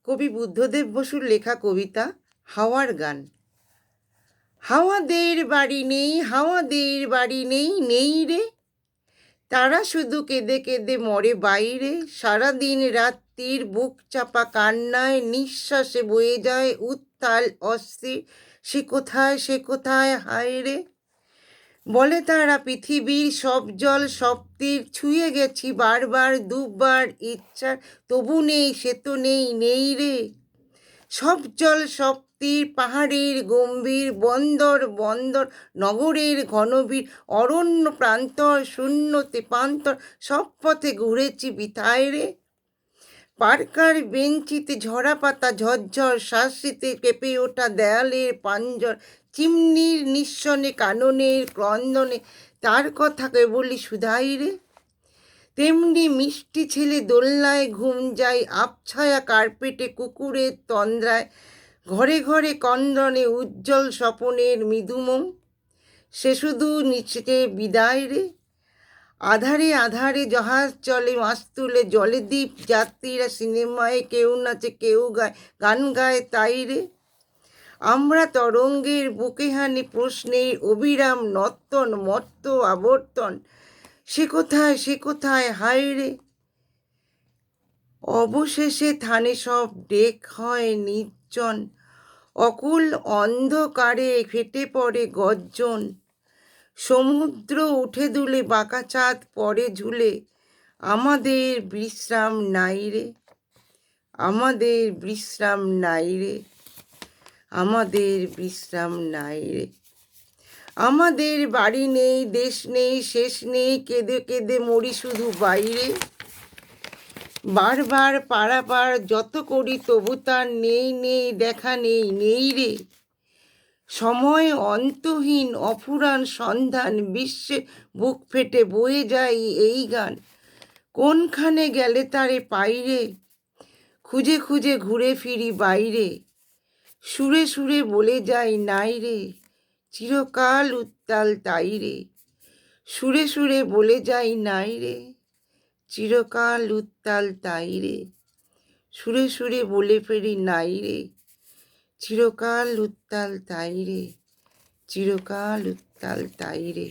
কবি বুদ্ধদেব বসুর লেখা কবিতা হাওয়ার গান। হাওয়াদের বাড়ি নেই, হাওয়াদের বাড়ি নেই, নেই রে, তারা শুধু কেঁদে কেঁদে মরে বাইরে। সারাদিন রাত্রির বুক চাপা কান্নায় নিঃশ্বাসে বয়ে যায় উত্তাল অস্থির। সে কোথায়, সে কোথায়, হায় রে। বলে তারা পৃথিবীর সব জল সব তীর ছুঁয়ে গেছি বারবার দুবার ইচ্ছার, তবু নেই, সে তো নেই, নেই রে। সব জল সব তীর পাহাড়ের গম্ভীর, বন্দর বন্দর নগরের ঘনবীর, অরণ্য প্রান্তর শূন্য তেপান্তর, সব পথে ঘুরেছি বিথায় রে। পার্কার বেঞ্চিতে ঝরা পাতা ঝরঝর শাসিতে কেঁপে ওঠা দেয়ালের পাঞ্জর, চিমনির নিঃসনে কাননের ক্রন্দনে তার কথা কেবলই শুধাই রে। তেমনি মিষ্টি ছেলে দোলনায় ঘুম যায়, আবছায়া কার্পেটে কুকুরের তন্দ্রায়, ঘরে ঘরে কন্দনে উজ্জ্বল স্বপনের মৃদুমম, সে শুধু নিচে বিদায় রে। আধারে আধারে জাহাজ চলে মাছ তুলে জলে দ্বীপ যাত্রীরা, সিনেমায় কেউ নাচে কেউ গায় গান গায় তাই রে। আমরা তরঙ্গের বুকে হানি প্রশ্নের অবিরাম নর্তন মত্ত আবর্তন, সে কোথায়, সে কোথায়, হায় রে। অবশেষে থানে সব ডেক হয় নির্জন, অকুল অন্ধকারে ফেটে পড়ে গর্জন। সমুদ্র উঠে দুলে বাঁকা চাঁদ পড়ে ঝুলে, আমাদের বিশ্রাম নাই রে, আমাদের বিশ্রাম নাই রে, আমাদের বিশ্রাম নাই রে। আমাদের বাড়ি নেই, দেশ নেই, শেষ নেই, কেঁদে কেঁদে মরি শুধু বাইরে। বারবার পারাপার যত করি তবু তার নেই, নেই দেখা, নেই, নেই রে। সময় অন্তহীন অফুরান সন্ধান, বিশ্বে বুক ফেটে বয়ে যায় এই গান। কোনখানে গেলে তারে পাইরে, খুঁজে খুঁজে ঘুরে ফিরি বাইরে। সুরে সুরে বলে যাই নাই রে, চিরকাল উত্তাল তাই রে। সুরে সুরে বলে যাই নাই রে, চিরকাল উত্তাল তাই রে। সুরে সুরে বলে ফেরি নাই রে, চিরকাল উত্তাল তাই রে, চিরকাল উত্তাল তাই রে।